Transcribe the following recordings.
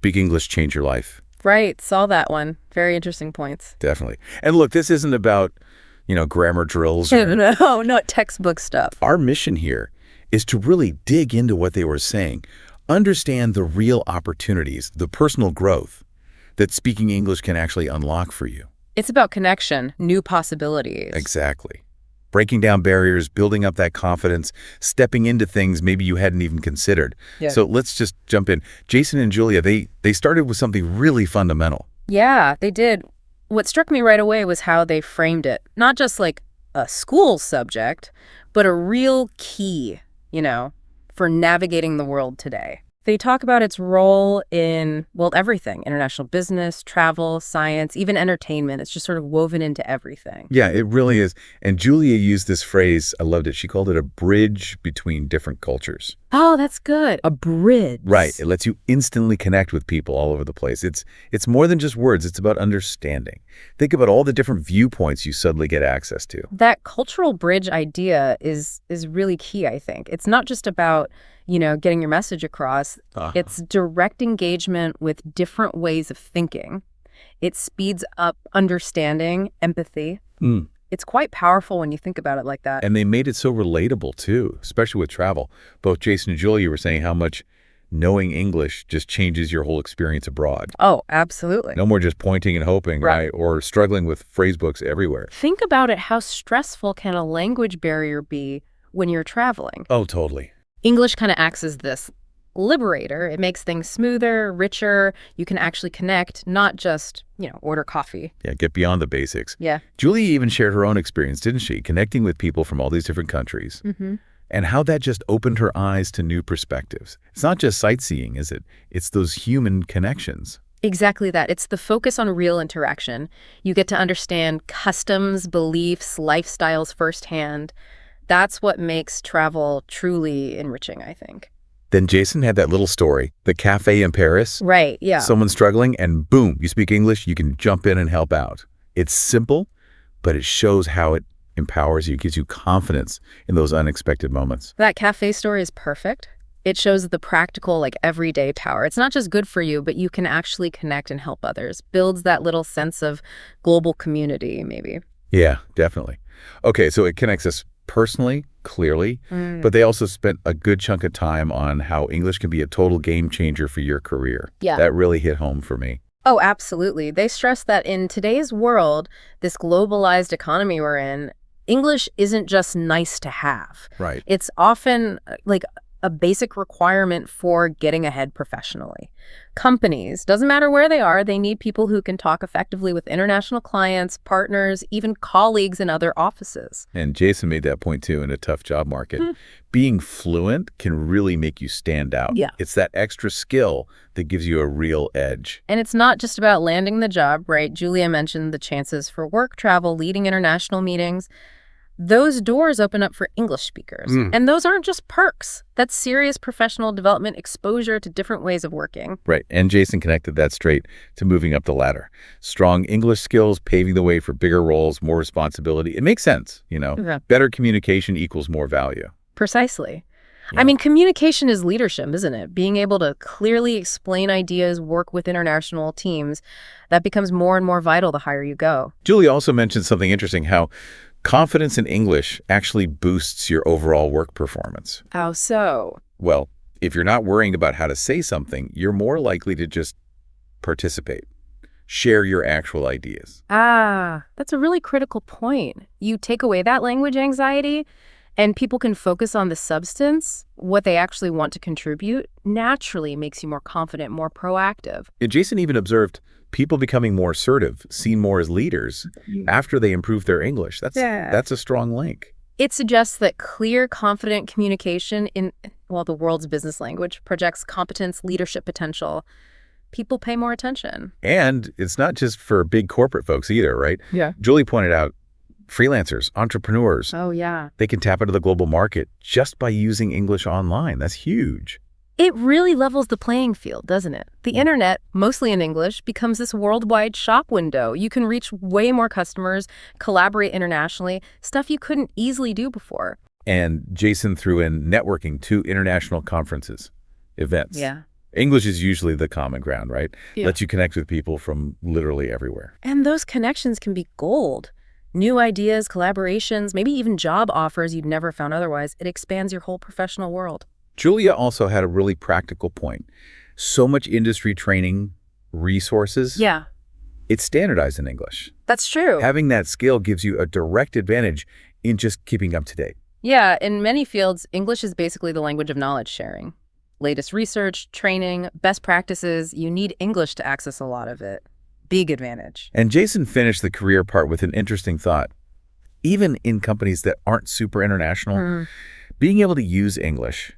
Speak English, change your life. Right. Saw that one. Very interesting points. Definitely. And look, this isn't about, grammar drills. No, not textbook stuff. Our mission here is to really dig into what they were saying, understand the real opportunities, the personal growth that speaking English can actually unlock for you. It's about connection, new possibilities. Exactly. Breaking down barriers, building up that confidence, stepping into things maybe you hadn't even considered. Yeah. So let's just jump in. Jason and Julia, they started with something really fundamental. Yeah, they did. What struck me right away was how they framed it. Not just like a school subject, but a real key, for navigating the world today. They talk about its role in, everything. International business, travel, science, even entertainment. It's just sort of woven into everything. Yeah, it really is. And Julia used this phrase, I loved it. She called it a bridge between different cultures. Oh, that's good. A bridge. Right. It lets you instantly connect with people all over the place. It's more than just words. It's about understanding. Think about all the different viewpoints you suddenly get access to. That cultural bridge idea is really key, I think. It's not just about getting your message across. It's direct engagement with different ways of thinking. It speeds up understanding, empathy. It's quite powerful when you think about it like that. And they made it so relatable, too, especially with travel. Both Jason and Julia were saying how much knowing English just changes your whole experience abroad. Oh, absolutely. No more just pointing and hoping, right? Or struggling with phrase books everywhere. Think about it. How stressful can a language barrier be when you're traveling? Oh, totally. English kind of acts as this liberator. It makes things smoother, richer. You can actually connect, not just, order coffee. Yeah, get beyond the basics. Yeah. Julia even shared her own experience, didn't she? Connecting with people from all these different countries. And how that just opened her eyes to new perspectives. It's not just sightseeing, is it? It's those human connections. Exactly that. It's the focus on real interaction. You get to understand customs, beliefs, lifestyles firsthand. That's what makes travel truly enriching, I think. Then Jason had that little story, the cafe in Paris. Right, yeah. Someone's struggling and boom, you speak English, you can jump in and help out. It's simple, but it shows how it empowers you, gives you confidence in those unexpected moments. That cafe story is perfect. It shows the practical, everyday power. It's not just good for you, but you can actually connect and help others. Builds that little sense of global community, maybe. Yeah, definitely. Okay, so it connects us personally, clearly, but they also spent a good chunk of time on how English can be a total game changer for your career. Yeah. That really hit home for me. Oh, absolutely. They stress that in today's world, this globalized economy we're in, English isn't just nice to have. Right. It's often a basic requirement for getting ahead professionally. Companies, doesn't matter where they are, they need people who can talk effectively with international clients, partners, even colleagues in other offices. And Jason made that point too in a tough job market. Being fluent can really make you stand out. Yeah. It's that extra skill that gives you a real edge. And it's not just about landing the job, right? Julia mentioned the chances for work travel, leading international meetings. Those doors open up for English speakers. And those aren't just perks. That's serious professional development, exposure to different ways of working. Right. And Jason connected that straight to moving up the ladder. Strong English skills, paving the way for bigger roles, more responsibility. It makes sense, Yeah. Better communication equals more value. Precisely. Yeah. I mean, communication is leadership, isn't it? Being able to clearly explain ideas, work with international teams, that becomes more and more vital the higher you go. Julie also mentioned something interesting, how confidence in English actually boosts your overall work performance. How so? Well, if you're not worrying about how to say something, you're more likely to just participate. Share your actual ideas. That's a really critical point. You take away that language anxiety, and people can focus on the substance, what they actually want to contribute, naturally makes you more confident, more proactive. And Jason even observed people becoming more assertive, seen more as leaders after they improve their English. That's a strong link. It suggests that clear, confident communication in, the world's business language projects competence, leadership potential. People pay more attention. And it's not just for big corporate folks either, right? Yeah. Julie pointed out freelancers, entrepreneurs. Oh, yeah. They can tap into the global market just by using English online. That's huge. It really levels the playing field, doesn't it? The internet, mostly in English, becomes this worldwide shop window. You can reach way more customers, collaborate internationally, stuff you couldn't easily do before. And Jason threw in networking to international conferences, events. Yeah. English is usually the common ground, right? Yeah. Lets you connect with people from literally everywhere. And those connections can be gold. New ideas, collaborations, maybe even job offers you'd never found otherwise. It expands your whole professional world. Julia also had a really practical point. So much industry training, resources, Yeah, it's standardized in English. that's true. Having that skill gives you a direct advantage in just keeping up to date. Yeah, in many fields, English is basically the language of knowledge sharing. Latest research, training, best practices, you need English to access a lot of it. Big advantage. And Jason finished the career part with an interesting thought. Even in companies that aren't super international, being able to use English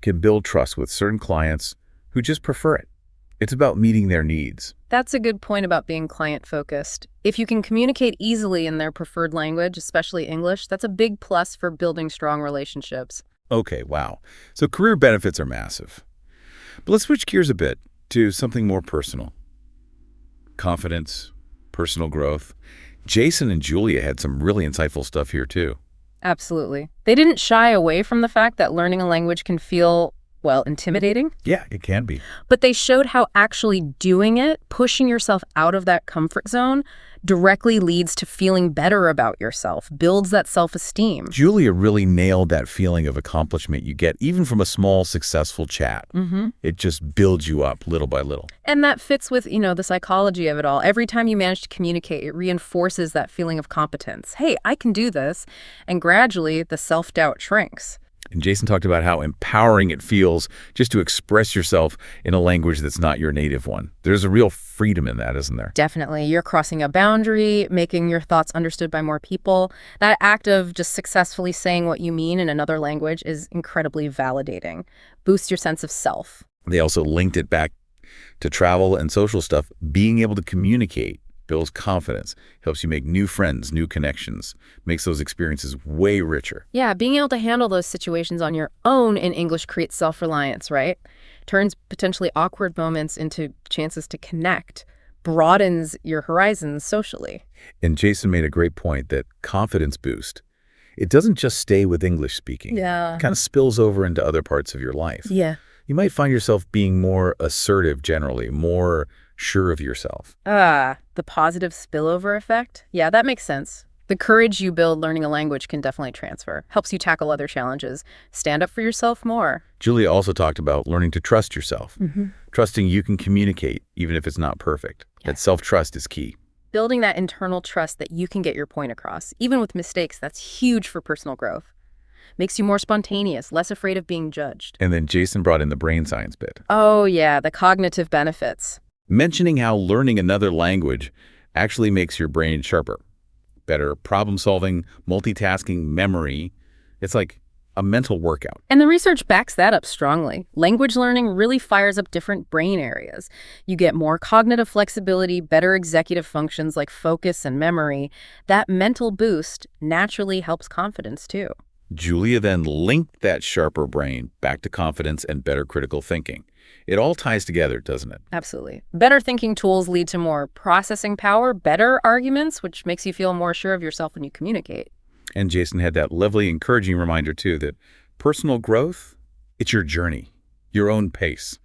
can build trust with certain clients who just prefer it. It's about meeting their needs. That's a good point about being client-focused. If you can communicate easily in their preferred language, especially English, that's a big plus for building strong relationships. Okay, wow. So career benefits are massive. But let's switch gears a bit to something more personal. Confidence, personal growth. Jason and Julia had some really insightful stuff here too. Absolutely. They didn't shy away from the fact that learning a language can feel, well, intimidating, Yeah, it can be. but they showed how actually doing it, pushing yourself out of that comfort zone, directly leads to feeling better about yourself, builds that self-esteem. Julia really nailed that feeling of accomplishment you get even from a small, successful chat. It just builds you up little by little. And that fits with, the psychology of it all. Every time you manage to communicate, it reinforces that feeling of competence. Hey, I can do this. And gradually, the self-doubt shrinks. And Jason talked about how empowering it feels just to express yourself in a language that's not your native one. There's a real freedom in that, isn't there? Definitely. You're crossing a boundary, making your thoughts understood by more people. That act of just successfully saying what you mean in another language is incredibly validating. Boosts your sense of self. They also linked it back to travel and social stuff. Being able to communicate builds confidence, helps you make new friends, new connections, makes those experiences way richer. Yeah, being able to handle those situations on your own in English creates self-reliance, right? Turns potentially awkward moments into chances to connect, broadens your horizons socially. And Jason made a great point that confidence boost, it doesn't just stay with English speaking. Yeah. It kind of spills over into other parts of your life. Yeah. You might find yourself being more assertive generally, more sure of yourself. The positive spillover effect? Yeah, that makes sense. The courage you build learning a language can definitely transfer. Helps you tackle other challenges. Stand up for yourself more. Julia also talked about learning to trust yourself, trusting you can communicate even if it's not perfect. That self-trust is key. Building that internal trust that you can get your point across, even with mistakes, that's huge for personal growth. Makes you more spontaneous, less afraid of being judged. And then Jason brought in the brain science bit, Oh yeah, the cognitive benefits. mentioning how learning another language actually makes your brain sharper. Better problem solving, multitasking, memory. It's like a mental workout. And the research backs that up strongly. Language learning really fires up different brain areas. You get more cognitive flexibility, better executive functions like focus and memory. That mental boost naturally helps confidence too. Julia then linked that sharper brain back to confidence and better critical thinking. It all ties together, doesn't it? Absolutely. Better thinking tools lead to more processing power, better arguments, which makes you feel more sure of yourself when you communicate. And Jason had that lovely, encouraging reminder, too, that personal growth, it's your journey, your own pace.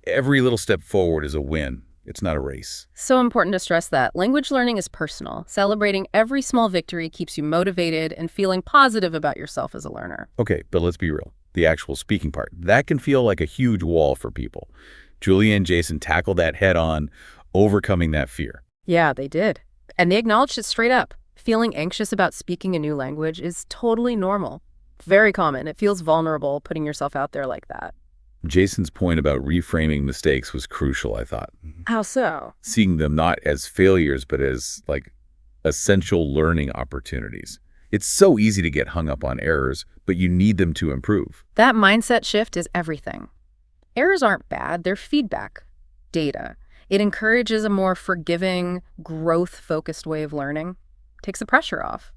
Every little step forward is a win. It's not a race. So important to stress that. Language learning is personal. Celebrating every small victory keeps you motivated and feeling positive about yourself as a learner. Okay, but let's be real. The actual speaking part, that can feel like a huge wall for people. Julia and Jason tackled that head on, overcoming that fear. Yeah, they did. And they acknowledged it straight up. Feeling anxious about speaking a new language is totally normal. Very common. It feels vulnerable putting yourself out there like that. Jason's point about reframing mistakes was crucial, I thought. How so? Seeing them not as failures, but as like essential learning opportunities. It's so easy to get hung up on errors, but you need them to improve. That mindset shift is everything. Errors aren't bad, they're feedback, data. It encourages a more forgiving, growth-focused way of learning. Takes the pressure off.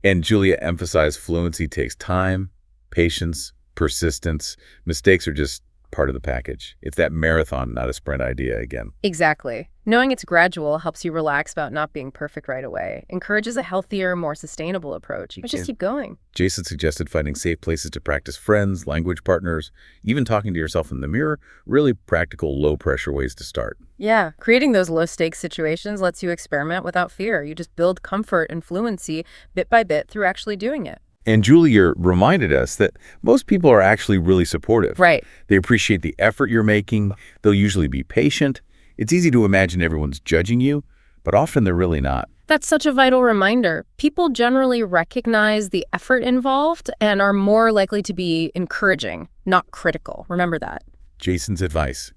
And Julia emphasized fluency takes time, patience, persistence. Mistakes are just part of the package. It's that marathon, not a sprint idea again. Exactly. Knowing it's gradual helps you relax about not being perfect right away, encourages a healthier, more sustainable approach. You just keep going. Jason suggested finding safe places to practice friends, language partners, even talking to yourself in the mirror, really practical, low-pressure ways to start. Yeah, creating those low-stakes situations lets you experiment without fear. You just build comfort and fluency bit by bit through actually doing it. And Julia reminded us that most people are actually really supportive. Right. They appreciate the effort you're making. They'll usually be patient. It's easy to imagine everyone's judging you, but often they're really not. That's such a vital reminder. People generally recognize the effort involved and are more likely to be encouraging, not critical. Remember that. Jason's advice: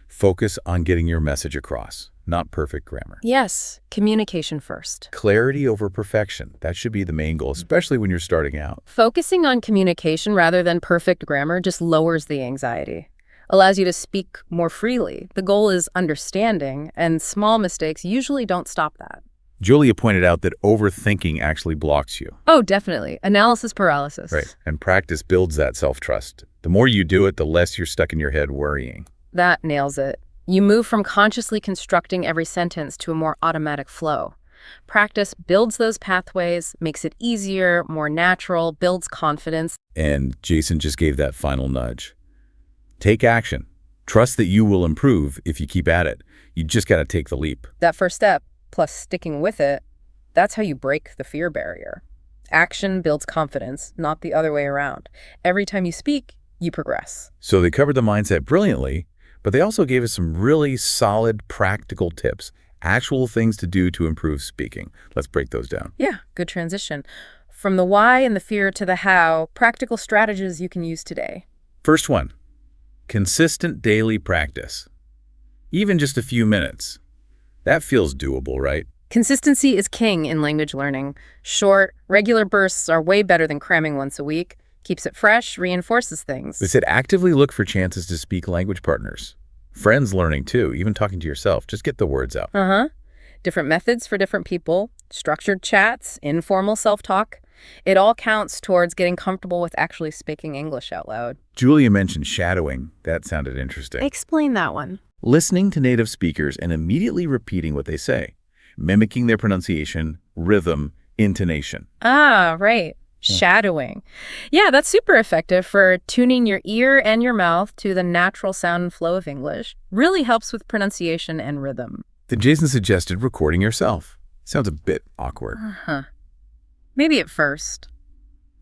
focus on getting your message across, not perfect grammar. Yes, communication first. Clarity over perfection. That should be the main goal, especially when you're starting out. Focusing on communication rather than perfect grammar just lowers the anxiety, allows you to speak more freely. The goal is understanding, and small mistakes usually don't stop that. Julia pointed out that overthinking actually blocks you. Oh, definitely. Analysis paralysis. Right. And practice builds that self-trust. The more you do it, the less you're stuck in your head worrying. That nails it. You move from consciously constructing every sentence to a more automatic flow. Practice builds those pathways, makes it easier, more natural, builds confidence. And Jason just gave that final nudge. Take action. Trust that you will improve if you keep at it. You just got to take the leap. That first step, plus sticking with it, that's how you break the fear barrier. Action builds confidence, not the other way around. Every time you speak, you progress. So they covered the mindset brilliantly, but they also gave us some really solid practical tips, actual things to do to improve speaking. Let's break those down. Yeah, good transition. From the why and the fear to the how, practical strategies you can use today. First one, consistent daily practice. Even just a few minutes. That feels doable, right? Consistency is king in language learning. Short, regular bursts are way better than cramming once a week. Keeps it fresh, reinforces things. They said actively look for chances to speak language partners. Friends learning too, even talking to yourself. Just get the words out. Different methods for different people, structured chats, informal self-talk. It all counts towards getting comfortable with actually speaking English out loud. Julia mentioned shadowing. That sounded interesting. Explain that one. Listening to native speakers and immediately repeating what they say, mimicking their pronunciation, rhythm, intonation. Ah, right. Shadowing. Yeah, that's super effective for tuning your ear and your mouth to the natural sound and flow of English. Really helps with pronunciation and rhythm. Then Jason suggested recording yourself. Sounds a bit awkward. Maybe at first.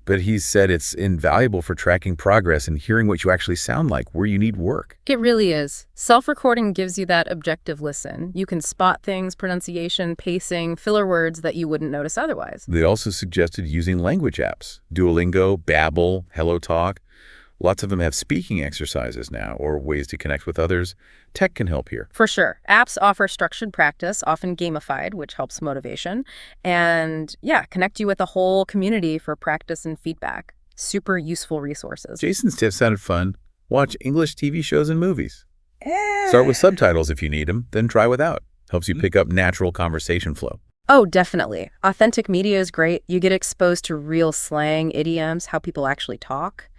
But he said it's invaluable for tracking progress and hearing what you actually sound like, where you need work. It really is. Self-recording gives you that objective listen. You can spot things, pronunciation, pacing, filler words that you wouldn't notice otherwise. They also suggested using language apps. Duolingo, Babbel, HelloTalk. Lots of them have speaking exercises now or ways to connect with others. Tech can help here. For sure. Apps offer structured practice, often gamified, which helps motivation. And yeah, connect you with a whole community for practice and feedback. Super useful resources. Jason's tips sounded fun. Watch English TV shows and movies. Start with subtitles if you need them, then try without. Helps you pick up natural conversation flow. Oh, definitely. Authentic media is great. You get exposed to real slang, idioms, how people actually talk.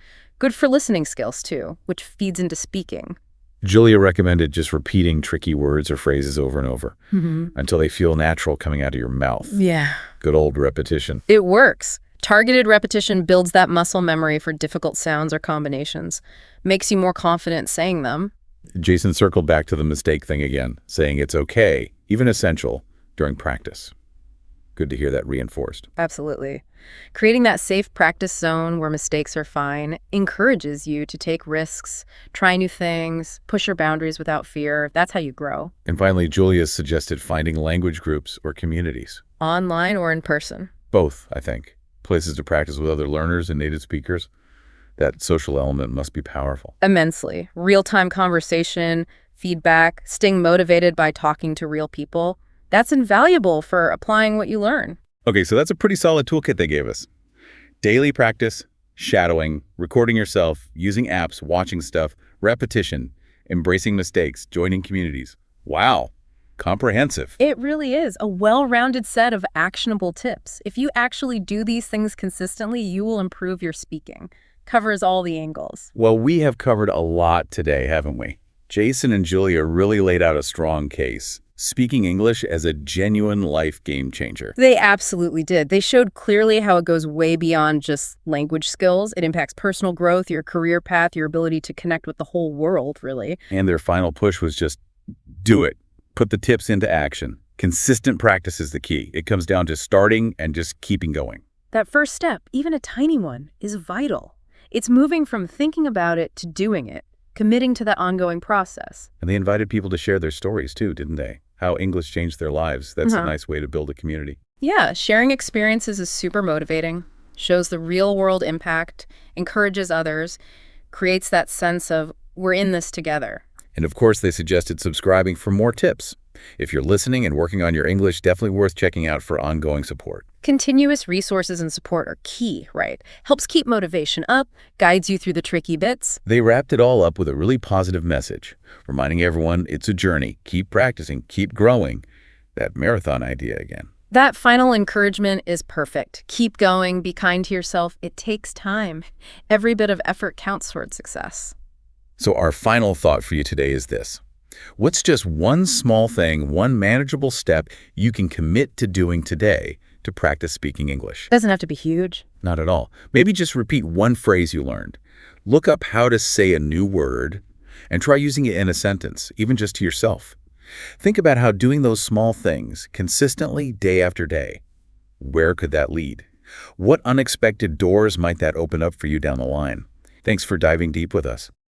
Good for listening skills, too, which feeds into speaking. Julia recommended just repeating tricky words or phrases over and over until they feel natural coming out of your mouth. Yeah. Good old repetition. It works. Targeted repetition builds that muscle memory for difficult sounds or combinations. Makes you more confident saying them. Jason circled back to the mistake thing again, saying it's okay, even essential, during practice. Good to hear that reinforced. Absolutely. Creating that safe practice zone where mistakes are fine encourages you to take risks, try new things, push your boundaries without fear. That's how you grow. And finally, Julia suggested finding language groups or communities. Online or in person. Both, I think. Places to practice with other learners and native speakers. That social element must be powerful. Immensely. Real-time conversation, feedback, staying motivated by talking to real people. That's invaluable for applying what you learn. Okay, so that's a pretty solid toolkit they gave us. Daily practice, shadowing, recording yourself, using apps, watching stuff, repetition, embracing mistakes, joining communities. Wow, comprehensive. It really is a well-rounded set of actionable tips. If you actually do these things consistently, you will improve your speaking. covers all the angles. Well, we have covered a lot today, haven't we? Jason and Julia really laid out a strong case, speaking English as a genuine life game changer. They absolutely did. They showed clearly how it goes way beyond just language skills. It impacts personal growth, your career path, your ability to connect with the whole world, really. And their final push was just do it. Put the tips into action. Consistent practice is the key. It comes down to starting and just keeping going. That first step, even a tiny one, is vital. It's moving from thinking about it to doing it, committing to that ongoing process. And they invited people to share their stories too, didn't they? How English changed their lives. That's a nice way to build a community. Yeah, sharing experiences is super motivating, shows the real-world impact, encourages others, creates that sense of we're in this together. And of course, they suggested subscribing for more tips. If you're listening and working on your English, definitely worth checking out for ongoing support. Continuous resources and support are key, right? Helps keep motivation up, guides you through the tricky bits. They wrapped it all up with a really positive message, reminding everyone it's a journey. Keep practicing, keep growing. That marathon idea again. That final encouragement is perfect. Keep going, be kind to yourself. It takes time. Every bit of effort counts toward success. So our final thought for you today is this. What's just one small thing, one manageable step you can commit to doing today to practice speaking English? Doesn't have to be huge. Not at all. Maybe just repeat one phrase you learned. Look up how to say a new word and try using it in a sentence, even just to yourself. Think about how doing those small things consistently day after day, where could that lead? What unexpected doors might that open up for you down the line? Thanks for diving deep with us.